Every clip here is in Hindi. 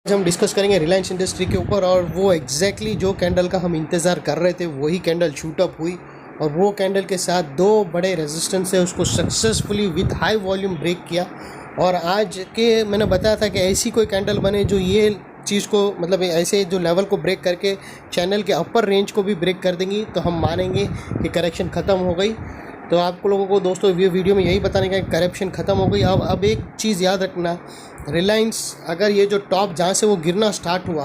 आज हम डिस्कस करेंगे रिलायंस इंडस्ट्री के ऊपर और वो एग्जैक्टली जो कैंडल का हम इंतज़ार कर रहे थे वही कैंडल शूट अप हुई और वो कैंडल के साथ दो बड़े रेजिस्टेंस है उसको successfully with high volume break किया। और आज के मैंने बताया था कि ऐसी कोई कैंडल बने जो ये चीज़ को मतलब ऐसे जो लेवल को ब्रेक करके चैनल के अपर रेंज को भी ब्रेक कर देंगी तो हम मानेंगे कि करेक्शन ख़त्म हो गई। तो आप लोगों को दोस्तों ये वीडियो में यही बताने का करप्शन ख़त्म हो गई। अब एक चीज़ याद रखना, रिलायंस अगर ये जो टॉप जहाँ से वो गिरना स्टार्ट हुआ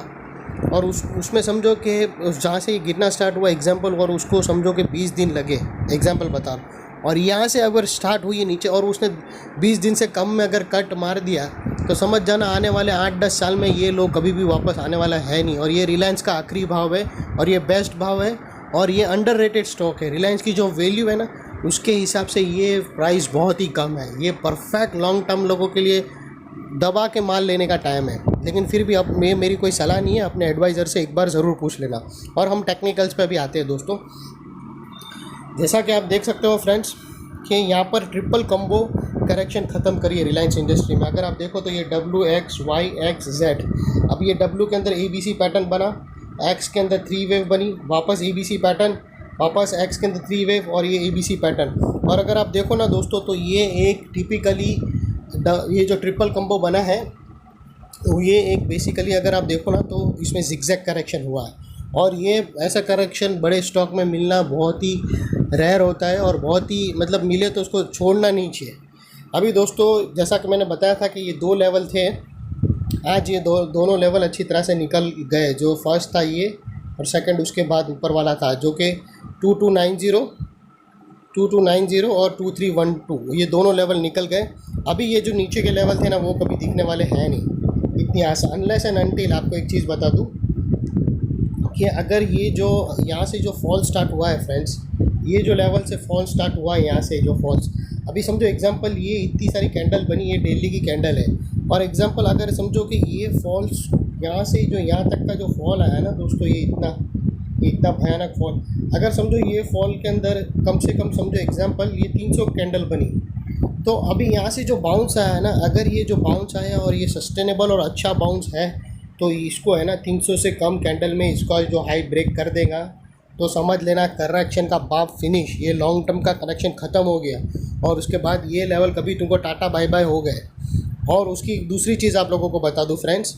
और उसमें समझो कि जहाँ से ये गिरना स्टार्ट हुआ एग्जांपल, और उसको समझो कि 20 दिन लगे एग्जांपल बता रहा हूँ, और यहाँ से अगर स्टार्ट हुई है नीचे और उसने 20 दिन से कम में अगर कट मार दिया तो समझ जाना आने वाले 8-10 साल में ये लोग कभी भी वापस आने वाला है नहीं। और ये रिलायंस का आखिरी भाव है और ये बेस्ट भाव है और ये अंडररेटेड स्टॉक है। रिलायंस की जो वैल्यू है ना उसके हिसाब से ये प्राइस बहुत ही कम है। ये परफेक्ट लॉन्ग टर्म लोगों के लिए दबा के माल लेने का टाइम है। लेकिन फिर भी अब मेरी कोई सलाह नहीं है, अपने एडवाइज़र से एक बार ज़रूर पूछ लेना। और हम टेक्निकल्स पे भी आते हैं दोस्तों। जैसा कि आप देख सकते हो फ्रेंड्स कि यहाँ पर ट्रिपल कम्बो करेक्शन ख़त्म करिए रिलायंस इंडस्ट्री में। अगर आप देखो तो ये WXYXZ, अब ये W के अंदर ABC पैटर्न बना, X के अंदर 3 वेव बनी, वापस ABC पैटर्न, वापस X के अंदर 3 वेव और ये ABC पैटर्न। और अगर आप देखो ना दोस्तों तो ये एक टिपिकली ये जो ट्रिपल कम्बो बना है तो ये एक बेसिकली अगर आप देखो ना तो इसमें जिगजैग करेक्शन हुआ है। और ये ऐसा करेक्शन बड़े स्टॉक में मिलना बहुत ही रेयर होता है और बहुत ही मतलब मिले तो उसको छोड़ना नहीं चाहिए। अभी दोस्तों जैसा कि मैंने बताया था कि ये दो लेवल थे, आज ये दोनों लेवल अच्छी तरह से निकल गए। जो फर्स्ट था ये और सेकंड उसके बाद ऊपर वाला था जो कि 2290 और 2312, ये दोनों लेवल निकल गए। अभी ये जो नीचे के लेवल थे ना वो कभी दिखने वाले हैं नहीं इतनी आसान, अनलेस एंड अनटिल। आपको एक चीज़ बता दूं कि अगर ये जो यहाँ से जो फॉल स्टार्ट हुआ है फ्रेंड्स, ये जो लेवल से फॉल स्टार्ट हुआ है यहाँ से जो फॉल्स, अभी समझो एग्जांपल ये इतनी सारी कैंडल बनी, ये डेली की कैंडल है। और एग्जांपल अगर समझो कि ये फॉल्स यहाँ से जो यहाँ तक का जो फॉल आया ना दोस्तों, ये इतना भयानक फॉल, अगर समझो ये फॉल के अंदर कम से कम समझो एग्जांपल ये 300 कैंडल बनी, तो अभी यहाँ से जो बाउंस आया है ना, अगर ये जो बाउंस आया और ये सस्टेनेबल और अच्छा बाउंस है तो इसको है ना 300 से कम कैंडल में इसका जो हाई ब्रेक कर देगा तो समझ लेना करेक्शन का बाप फिनिश, ये लॉन्ग टर्म का करेक्शन ख़त्म हो गया। और उसके बाद ये लेवल कभी तुमको टाटा बाय बाय हो गए। और उसकी दूसरी चीज़ आप लोगों को बता दूं फ्रेंड्स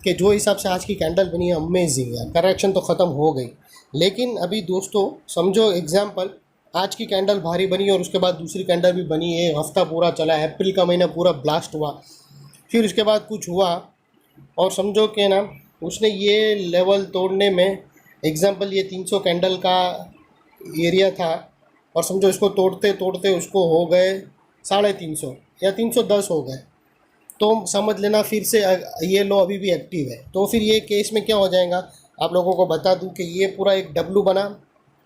कि जो हिसाब से आज की कैंडल बनी है अमेजिंग है। करेक्शन तो ख़त्म हो गई, लेकिन अभी दोस्तों समझो एग्जांपल आज की कैंडल भारी बनी और उसके बाद दूसरी कैंडल भी बनी है, हफ्ता पूरा चला, अप्रैल का महीना पूरा ब्लास्ट हुआ, फिर उसके बाद कुछ हुआ और समझो कि ना उसने ये लेवल तोड़ने में एग्जांपल ये 300 कैंडल का एरिया था और समझो इसको तोड़ते तोड़ते उसको हो गए 350 या 310 हो गए, तो समझ लेना फिर से ये लो अभी भी एक्टिव है। तो फिर ये केस में क्या हो जाएगा आप लोगों को बता दूं कि ये पूरा एक W बना,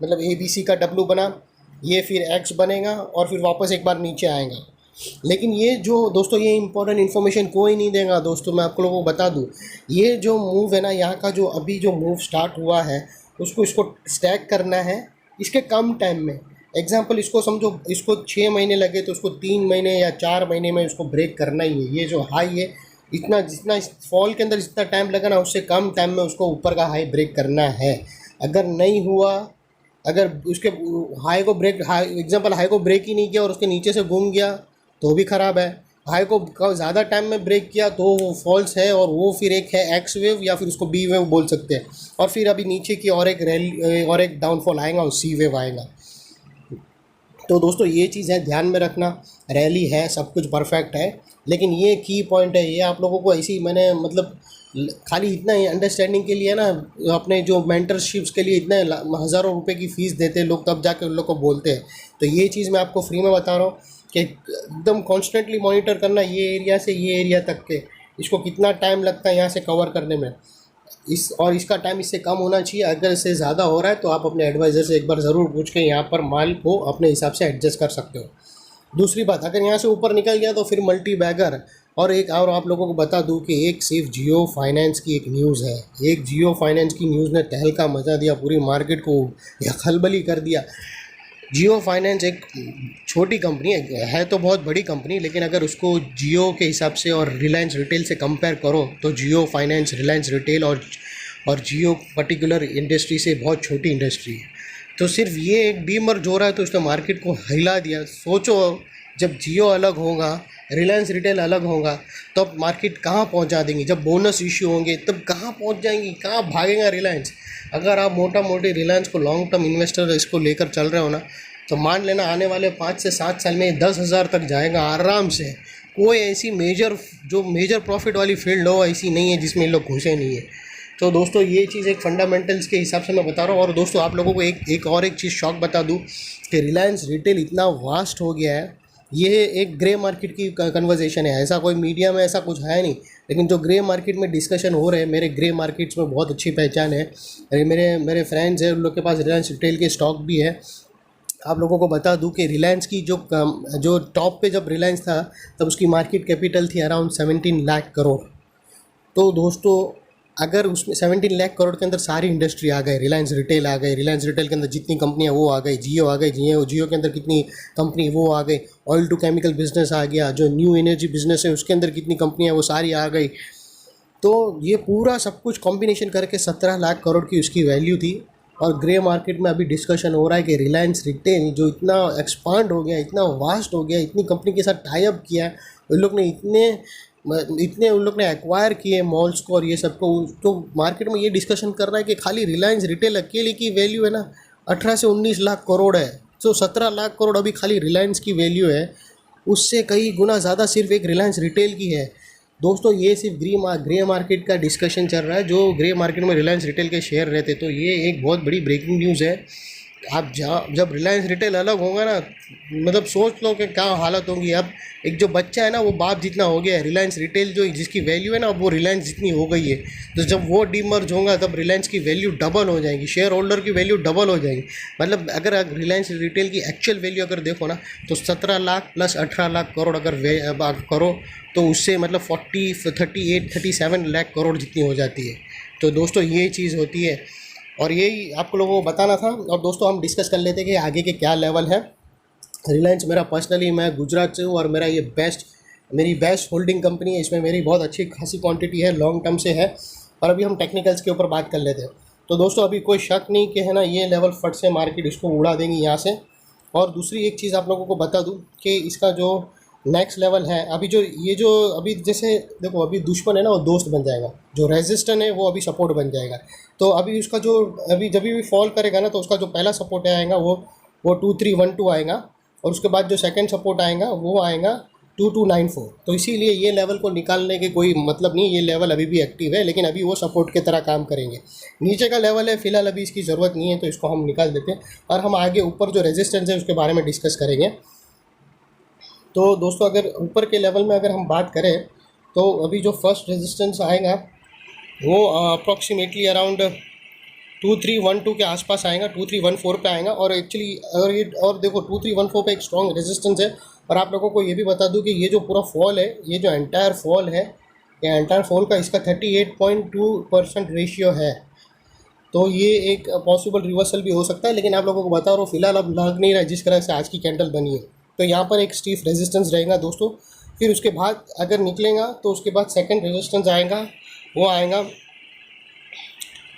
मतलब ABC का W बना, ये फिर X बनेगा और फिर वापस एक बार नीचे आएगा। लेकिन ये जो दोस्तों ये इंपॉर्टेंट इन्फॉर्मेशन कोई नहीं देगा दोस्तों, मैं आप लोगों को बता दूं, ये जो मूव है ना यहाँ का जो अभी जो मूव स्टार्ट हुआ है इसको स्टैक करना है इसके कम टाइम में। एग्जाम्पल इसको समझो इसको 6 महीने लगे तो उसको 3 महीने या 4 महीने में उसको ब्रेक करना ही है। ये जो हाई है इतना जितना इस फॉल के अंदर जितना टाइम लगा ना उससे कम टाइम में उसको ऊपर का हाई ब्रेक करना है। अगर नहीं हुआ, अगर उसके हाई को ब्रेक एग्जांपल हाई को ब्रेक ही नहीं किया और उसके नीचे से घूम गया तो भी ख़राब है। हाई को ज़्यादा टाइम में ब्रेक किया तो वो फॉल्स है और वो फिर एक है एक्स वेव या फिर उसको बी वेव बोल सकते हैं। और फिर अभी नीचे की और एक डाउनफॉल आएगा और सी वेव आएगा। तो दोस्तों ये चीज़ है ध्यान में रखना, रैली है सब कुछ परफेक्ट है, लेकिन ये की पॉइंट है, ये आप लोगों को ऐसी मैंने मतलब खाली इतना अंडरस्टैंडिंग के लिए ना अपने जो मेंटरशिप्स के लिए इतने हज़ारों रुपए की फ़ीस देते हैं लोग, तब जाके उन लोग को बोलते हैं। तो ये चीज़ मैं आपको फ्री में बता रहा हूँ कि एकदम कॉन्स्टेंटली मॉनिटर करना ये एरिया से ये एरिया तक के, इसको कितना टाइम लगता है यहाँ से कवर करने में, इसका टाइम इससे कम होना चाहिए। अगर इससे ज़्यादा हो रहा है तो आप अपने एडवाइज़र से एक बार ज़रूर पूछ के यहाँ पर माल को अपने हिसाब से एडजस्ट कर सकते हो। दूसरी बात, अगर यहाँ से ऊपर निकल गया तो फिर मल्टी बैगर। और एक और आप लोगों को बता दूं कि एक सिर्फ जियो फाइनेंस की एक न्यूज़ है, एक जियो फाइनेंस की न्यूज़ ने तहलका मचा दिया, पूरी मार्केट को या खलबली कर दिया। जियो फाइनेंस एक छोटी कंपनी है तो बहुत बड़ी कंपनी, लेकिन अगर उसको जियो के हिसाब से और रिलायंस रिटेल से कंपेयर करो तो जियो फाइनेंस, रिलायंस रिटेल और जियो पर्टिकुलर इंडस्ट्री से बहुत छोटी इंडस्ट्री है। तो सिर्फ ये एक डीमर्ज हो रहा है तो उसने मार्केट को हिला दिया। सोचो जब जियो अलग होगा, रिलायंस रिटेल अलग होगा, तब मार्केट कहाँ पहुँचा देंगी। जब बोनस इश्यू होंगे तब कहाँ पहुँच जाएंगी, कहाँ भागेगा रिलायंस। अगर आप मोटा मोटी रिलायंस को लॉन्ग टर्म इन्वेस्टर इसको लेकर चल रहे हो ना, तो मान लेना आने वाले 5 से 7 साल में 10,000 तक जाएगा आराम से। कोई ऐसी मेजर प्रॉफिट वाली फील्ड हो ऐसी नहीं है जिसमें लोग घुसे नहीं है। तो दोस्तों ये चीज़ एक फंडामेंटल्स के हिसाब से मैं बता रहा हूँ। और दोस्तों आप लोगों को एक चीज़ शॉक बता दूँ कि रिलायंस रिटेल इतना वास्ट हो गया है। ये एक ग्रे मार्केट की कन्वर्जेशन है, ऐसा कोई मीडिया में ऐसा कुछ है नहीं, लेकिन जो ग्रे मार्केट में डिस्कशन हो रहे हैं, मेरे ग्रे मार्केट्स में बहुत अच्छी पहचान है। मेरे फ्रेंड्स हैं, उन लोग के पास रिलायंस रिटेल के स्टॉक भी है। आप लोगों को बता दूं कि रिलायंस की जो टॉप पे जब रिलायंस था तब उसकी मार्केट कैपिटल थी अराउंड 17 लाख करोड़। तो दोस्तों अगर उसमें 17 लाख करोड़ के अंदर सारी इंडस्ट्री आ गई, रिलायंस रिटेल आ गई, रिलायंस रिटेल के अंदर जितनी कंपनियां वो आ गई, जियो आ गई, जियो के अंदर कितनी कंपनी वो आ गई, ऑयल टू केमिकल बिजनेस आ गया, जो न्यू एनर्जी बिजनेस है उसके अंदर कितनी कंपनियां वो सारी आ गई। तो ये पूरा सब कुछ कॉम्बिनेशन करके 17 लाख करोड़ की उसकी वैल्यू थी। और ग्रे मार्केट में अभी डिस्कशन हो रहा है कि रिलायंस रिटेल जो इतना एक्सपांड हो गया, इतना वास्ट हो गया, इतनी कंपनी के साथ टाई अप किया है, उन लोग ने इतने उन लोग ने एक्वायर किए मॉल्स को और ये सब को, तो मार्केट में ये डिस्कशन कर रहा है कि खाली रिलायंस रिटेल अकेले की वैल्यू है ना 18 से 19 लाख करोड़ है। तो 17 लाख करोड़ अभी खाली रिलायंस की वैल्यू है, उससे कई गुना ज़्यादा सिर्फ एक रिलायंस रिटेल की है। दोस्तों ये सिर्फ ग्रे मार्केट का डिस्कशन चल रहा है, जो ग्रे मार्केट में रिलायंस रिटेल के शेयर रहते। तो ये एक बहुत बड़ी ब्रेकिंग न्यूज़ है। आप जब रिलायंस रिटेल अलग होगा ना, मतलब सोच लो कि क्या हालत होगी। अब एक जो बच्चा है ना वो बाप जितना हो गया है, रिलायंस रिटेल जो जिसकी वैल्यू है ना अब वो रिलायंस जितनी हो गई है। तो जब वो डीमर्ज होगा तब रिलायंस की वैल्यू डबल हो जाएगी, शेयर होल्डर की वैल्यू डबल हो जाएगी। मतलब अगर रिलायंस रिटेल की एक्चुअल वैल्यू अगर देखो ना तो 17 लाख प्लस 18 लाख करोड़ अगर करो तो उससे मतलब 38-37 लाख करोड़ जितनी हो जाती है। तो दोस्तों ये चीज़ होती है और यही आप लोगों को बताना था। और दोस्तों हम डिस्कस कर लेते हैं कि आगे के क्या लेवल है। रिलायंस मेरा पर्सनली, मैं गुजरात से हूँ और मेरा ये मेरी बेस्ट होल्डिंग कंपनी है। इसमें मेरी बहुत अच्छी खासी क्वांटिटी है, लॉन्ग टर्म से है। और अभी हम टेक्निकल्स के ऊपर बात कर लेते हैं। तो दोस्तों अभी कोई शक नहीं कि है ना ये लेवल फट से मार्केट इसको उड़ा देंगी यहाँ से। और दूसरी एक चीज़ आप लोगों को बता दूँ कि इसका जो नेक्स्ट लेवल है, अभी जैसे देखो अभी दुश्मन है ना वो दोस्त बन जाएगा, जो रेजिस्टेंट है वो अभी सपोर्ट बन जाएगा। तो अभी उसका जो अभी जब भी फॉल करेगा ना तो उसका जो पहला सपोर्ट आएगा वो 2312 आएगा, और उसके बाद जो सेकंड सपोर्ट आएगा वो आएगा 2294। तो इसीलिए ये लेवल को निकालने के कोई मतलब नहीं, ये लेवल अभी भी एक्टिव है, लेकिन अभी वो सपोर्ट की तरह काम करेंगे। नीचे का लेवल है फिलहाल अभी इसकी ज़रूरत नहीं है, तो इसको हम निकाल देते हैं और हम आगे ऊपर जो रेजिस्टेंस है उसके बारे में डिस्कस करेंगे। तो दोस्तों अगर ऊपर के लेवल में अगर हम बात करें तो अभी जो फर्स्ट रेजिस्टेंस आएगा वो अप्रॉक्सीमेटली अराउंड 2312 के आसपास आएगा, 2314 पे आएगा। और एक्चुअली और देखो 2314 पे एक स्ट्रॉन्ग रेजिस्टेंस है। और आप लोगों को ये भी बता दूं कि ये जो पूरा फॉल है, ये जो एंटायर फॉल है, ये एंटायर फॉल का इसका 38.2% रेशियो है। तो ये एक पॉसिबल रिवर्सल भी हो सकता है, लेकिन आप लोगों को बता रहा हूँ फिलहाल अब लग नहीं रहा है जिस तरह से आज की कैंडल बनी है। तो यहाँ पर एक स्टीफ रेजिस्टेंस रहेगा दोस्तों। फिर उसके बाद अगर निकलेगा तो उसके बाद सेकंड रेजिस्टेंस आएगा, वो आएगा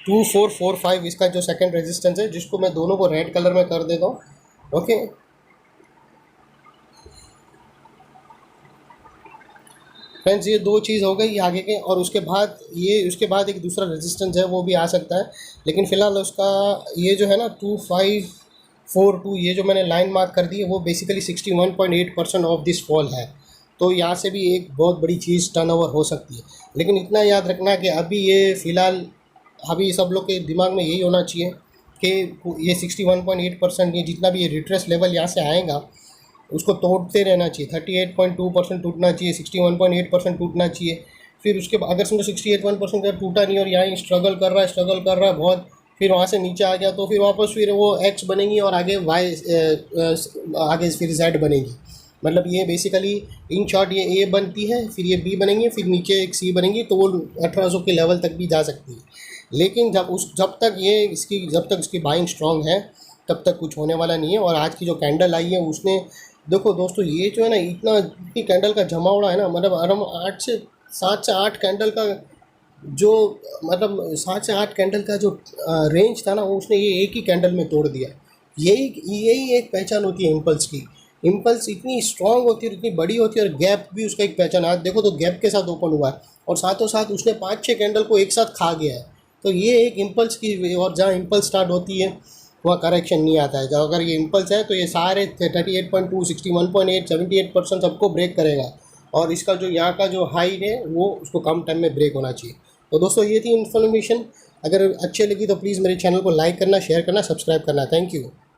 2445। इसका जो सेकंड रेजिस्टेंस है, जिसको मैं दोनों को रेड कलर में कर देता हूँ, ओके। फ्रेंड्स ये दो चीज़ हो गई आगे के। और उसके बाद एक दूसरा रेजिस्टेंस है वो भी आ सकता है, लेकिन फ़िलहाल उसका ये जो है ना 2542, ये जो मैंने लाइन मार्क कर दी है वो बेसिकली 61.8% ऑफ दिस फॉल है। तो यहाँ से भी एक बहुत बड़ी चीज़ टर्नओवर हो सकती है। लेकिन इतना याद रखना कि अभी सब लोग के दिमाग में यही होना चाहिए कि ये 61.8%, ये जितना भी ये रिट्रेस लेवल यहाँ से आएगा उसको तोड़ते रहना चाहिए। 38.2% टूटना चाहिए, 61.8% टूटना चाहिए। फिर उसके बाद अगर समझो 68.1% का टूटा नहीं और यहाँ स्ट्रगल कर रहा है बहुत, फिर वहाँ से नीचे आ गया तो फिर वापस फिर वो एक्स बनेगी और आगे वाई आगे फिर जेड बनेगी। मतलब ये बेसिकली इन शॉर्ट ये ए बनती है, फिर ये बी बनेंगे, फिर नीचे एक सी बनेंगी, तो वो 1800 के लेवल तक भी जा सकती है। लेकिन जब तक इसकी बाइंग स्ट्रॉन्ग है तब तक कुछ होने वाला नहीं है। और आज की जो कैंडल आई है उसने, देखो दोस्तों ये जो है ना इतनी कैंडल का जमावड़ा है ना, मतलब अराउंड 7 से 8 कैंडल का जो, मतलब 7 से 8 कैंडल का जो रेंज था ना, वो उसने ये एक ही कैंडल में तोड़ दिया। यही एक पहचान होती है इम्पल्स की। इम्पल्स इतनी स्ट्रांग होती है, इतनी बड़ी होती है, और गैप भी उसका एक पहचान। आज देखो तो गैप के साथ ओपन हुआ है और साथों साथ उसने 5-6 कैंडल को एक साथ खा गया है। तो ये एक इम्पल्स की, और जहाँ इम्पल्स स्टार्ट होती है वहाँ करेक्शन नहीं आता है। जब अगर ये इम्पल्स है तो ये सारे 38.2, 61.8, 78% सबको ब्रेक करेगा। और इसका जो यहाँ का जो हाई है वो उसको कम टाइम में ब्रेक होना चाहिए। तो दोस्तों ये थी इन्फॉर्मेशन। अगर अच्छी लगी तो प्लीज़ मेरे चैनल को लाइक करना, शेयर करना, सब्सक्राइब करना। Thank you.